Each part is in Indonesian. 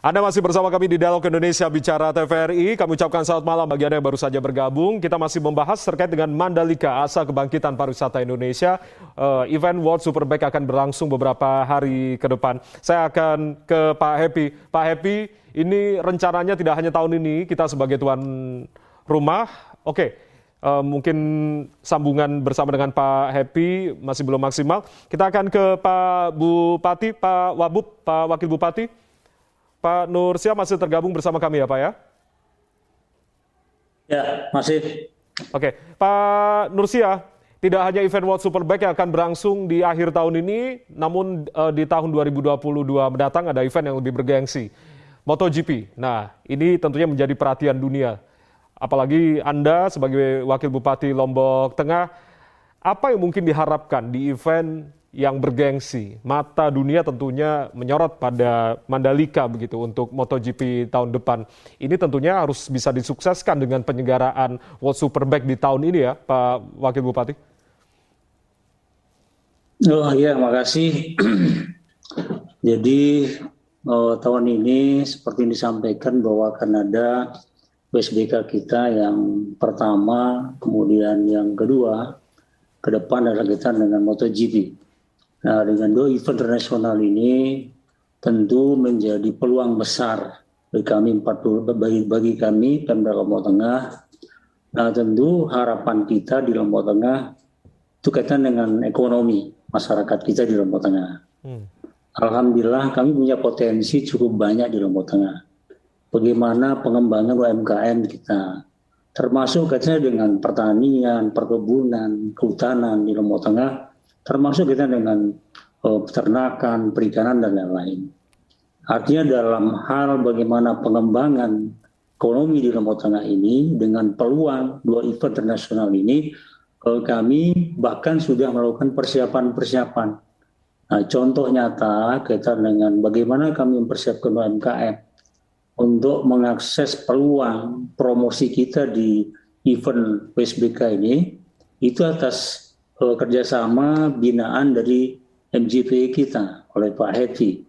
Anda masih bersama kami di Dialog Indonesia Bicara TVRI. Kami ucapkan selamat malam bagi Anda yang baru saja bergabung. Kita masih membahas terkait dengan Mandalika, Asa Kebangkitan Pariwisata Indonesia. Event World Superbike akan berlangsung beberapa hari ke depan. Saya akan ke Pak Happy. Pak Happy, ini rencananya tidak hanya tahun ini, kita sebagai tuan rumah. Mungkin sambungan bersama dengan Pak Happy masih belum maksimal. Kita akan ke Pak Bupati, Pak Wabub, Pak Wakil Bupati. Pak Nursia masih tergabung bersama kami ya Pak ya? Ya, masih. Oke, Pak Nursia, tidak hanya event World Superbike yang akan berlangsung di akhir tahun ini, namun di tahun 2022 mendatang ada event yang lebih bergengsi, MotoGP. Nah, ini tentunya menjadi perhatian dunia. Apalagi Anda sebagai Wakil Bupati Lombok Tengah, apa yang mungkin diharapkan di event yang bergengsi? Mata dunia tentunya menyorot pada Mandalika begitu untuk MotoGP tahun depan. Ini tentunya harus bisa disukseskan dengan penyelenggaraan World Superbike di tahun ini ya, Pak Wakil Bupati. Oh iya, makasih. Jadi tahun ini seperti yang disampaikan bahwa akan ada WSBK kita yang pertama, kemudian yang kedua, ke depan adalah kita dengan MotoGP. Nah, dengan dua event internasional ini tentu menjadi peluang besar bagi kami Pemda Lombok Tengah. Nah, tentu harapan kita di Lombok Tengah itu kaitan dengan ekonomi masyarakat kita di Lombok Tengah. Alhamdulillah kami punya potensi cukup banyak di Lombok Tengah. Bagaimana pengembangan UMKM kita, termasuk kaitannya dengan pertanian, perkebunan, kehutanan di Lombok Tengah, termasuk kita dengan peternakan, perikanan, dan lain-lain. Artinya dalam hal bagaimana pengembangan ekonomi di Lombok Tengah ini, dengan peluang dua event internasional ini, kami bahkan sudah melakukan persiapan-persiapan. Nah, contoh nyata kaitan dengan bagaimana kami mempersiapkan UMKM untuk mengakses peluang promosi kita di event WSBK ini, itu atas kerjasama binaan dari MGP kita oleh Pak Heti,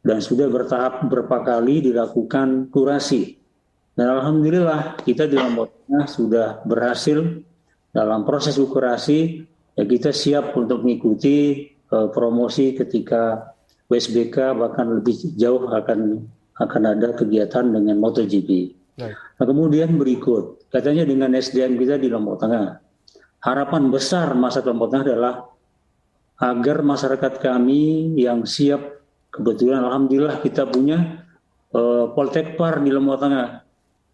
dan sudah bertahap beberapa kali dilakukan kurasi. Dan alhamdulillah kita di Lombok Tengah sudah berhasil dalam proses kurasi. Ya, kita siap untuk mengikuti promosi ketika WSBK, bahkan lebih jauh akan ada kegiatan dengan MotoGP. Nah, kemudian berikut katanya dengan SDM kita di Lombok Tengah. Harapan besar masyarakat Lombok Tengah adalah agar masyarakat kami yang siap, kebetulan alhamdulillah kita punya Poltekpar di Lombok Tengah,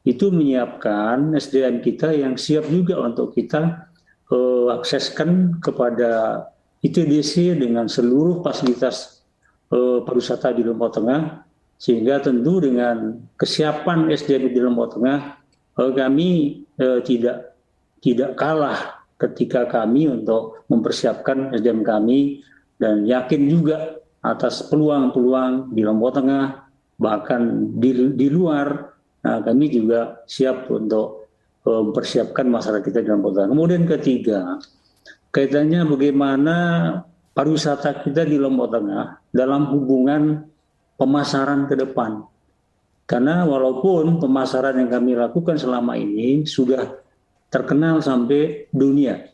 itu menyiapkan SDM kita yang siap juga untuk kita akseskan kepada ITDC dengan seluruh fasilitas pariwisata di Lombok Tengah, sehingga tentu dengan kesiapan SDM di Lombok Tengah kami tidak kalah ketika kami untuk mempersiapkan SDM kami, dan yakin juga atas peluang-peluang di Lombok Tengah, bahkan di luar. Nah, kami juga siap untuk mempersiapkan masyarakat kita di Lombok Tengah. Kemudian ketiga, kaitannya bagaimana pariwisata kita di Lombok Tengah dalam hubungan pemasaran ke depan. Karena walaupun pemasaran yang kami lakukan selama ini sudah terkenal sampai dunia.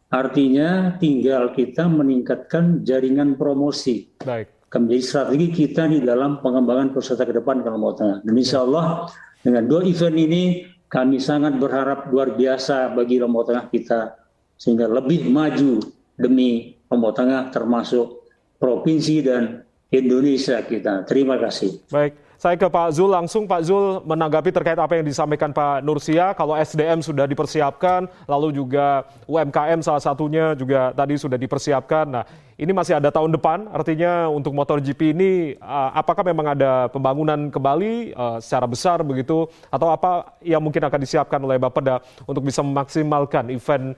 Artinya tinggal kita meningkatkan jaringan promosi. Baik. Menjadi strategi kita di dalam pengembangan pariwisata ke depan di Lombok Tengah. Dan insya Allah dengan dua event ini kami sangat berharap luar biasa bagi Lombok Tengah kita, sehingga lebih maju demi Lombok Tengah termasuk provinsi dan Indonesia kita. Terima kasih. Baik, saya ke Pak Zul langsung. Pak Zul menanggapi terkait apa yang disampaikan Pak Nursia, kalau SDM sudah dipersiapkan, lalu juga UMKM salah satunya juga tadi sudah dipersiapkan. Nah, ini masih ada tahun depan, artinya untuk MotoGP ini apakah memang ada pembangunan kembali secara besar begitu, atau apa yang mungkin akan disiapkan oleh Bapeda untuk bisa memaksimalkan event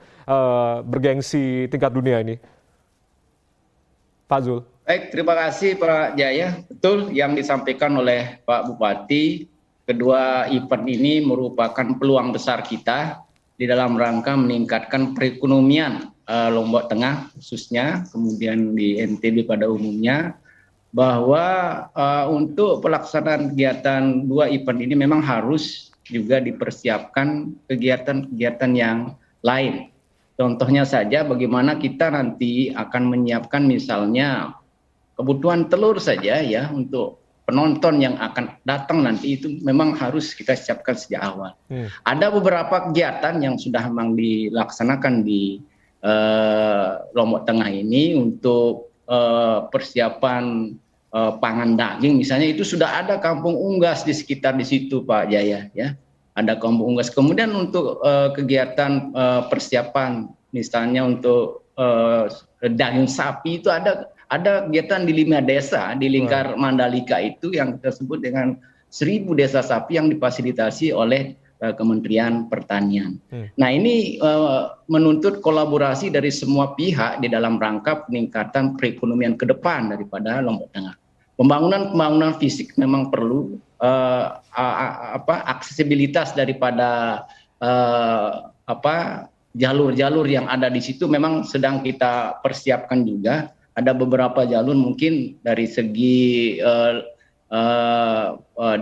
bergengsi tingkat dunia ini? Pak Zul. Baik, terima kasih Pak Jaya. Betul yang disampaikan oleh Pak Bupati, kedua event ini merupakan peluang besar kita di dalam rangka meningkatkan perekonomian Lombok Tengah khususnya, kemudian di NTB pada umumnya, bahwa untuk pelaksanaan kegiatan 2 event ini memang harus juga dipersiapkan kegiatan-kegiatan yang lain. Contohnya saja bagaimana kita nanti akan menyiapkan misalnya kebutuhan telur saja ya untuk penonton yang akan datang nanti, itu memang harus kita siapkan sejak awal. Ada beberapa kegiatan yang sudah memang dilaksanakan di Lombok Tengah ini untuk persiapan pangan daging misalnya, itu sudah ada kampung unggas di sekitar di situ Pak Jaya ya, ada kampung unggas. Kemudian untuk kegiatan persiapan misalnya untuk daging sapi itu ada kegiatan di 5 desa di lingkar Mandalika itu yang kita sebut dengan 1000 desa sapi yang difasilitasi oleh Kementerian Pertanian. Nah ini menuntut kolaborasi dari semua pihak di dalam rangka peningkatan perekonomian ke depan daripada Lombok Tengah. Pembangunan fisik memang perlu, aksesibilitas daripada jalur-jalur yang ada di situ memang sedang kita persiapkan juga. Ada beberapa jalur mungkin dari segi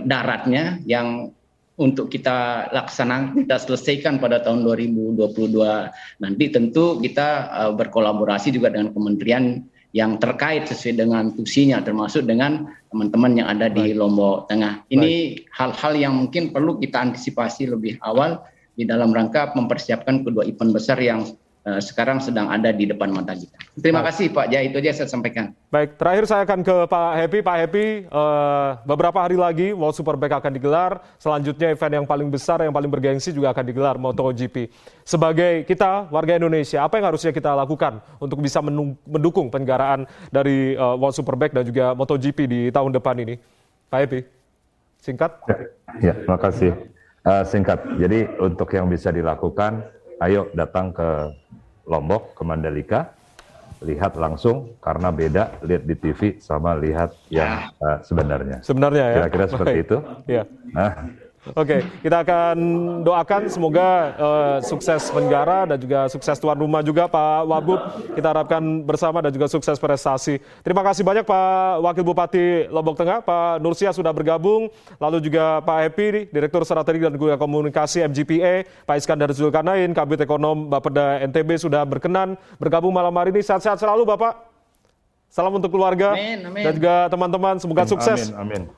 daratnya yang untuk kita laksanakan, kita selesaikan pada tahun 2022 nanti. Tentu kita berkolaborasi juga dengan kementerian yang terkait sesuai dengan tusinya, termasuk dengan teman-teman yang ada di Lombok Tengah. Ini hal-hal yang mungkin perlu kita antisipasi lebih awal di dalam rangka mempersiapkan kedua event besar yang sekarang sedang ada di depan mata kita. Terima kasih Pak Jaya, itu aja saya sampaikan. Baik, terakhir saya akan ke Pak Happy. Pak Happy, beberapa hari lagi World Superbike akan digelar. Selanjutnya event yang paling besar, yang paling bergengsi juga akan digelar, MotoGP. Sebagai kita, warga Indonesia, apa yang harusnya kita lakukan untuk bisa mendukung penyelenggaraan dari World Superbike dan juga MotoGP di tahun depan ini? Pak Happy, singkat. Ya, terima kasih. Singkat, jadi untuk yang bisa dilakukan, ayo datang ke Lombok, ke Mandalika, lihat langsung, karena beda lihat di TV sama lihat yang sebenarnya. Sebenarnya ya? Kira-kira seperti itu. Ya. Oke, kita akan doakan semoga sukses penjara dan juga sukses tuan rumah juga Pak Wagub. Kita harapkan bersama dan juga sukses prestasi. Terima kasih banyak Pak Wakil Bupati Lombok Tengah, Pak Nursia sudah bergabung. Lalu juga Pak Happy, Direktur Strategi dan juga Komunikasi MGPA, Pak Iskandar Zulkarnain, Kabid Ekonom Bapeda NTB sudah berkenan bergabung malam hari ini. Sehat-sehat selalu Bapak. Salam untuk keluarga dan juga teman-teman. Semoga sukses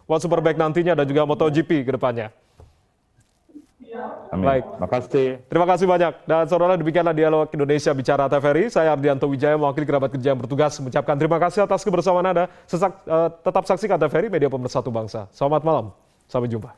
World Superbike nantinya dan juga MotoGP ke depannya. Amin. Baik, makasih. Terima kasih banyak. Dan saudara, demikianlah Dialog Indonesia Bicara TVRI. Saya Ardianto Wijaya, mewakili kerabat kerja yang bertugas, mengucapkan terima kasih atas kebersamaan Anda. Tetap saksikan TVRI, media pemersatu bangsa. Selamat malam, sampai jumpa.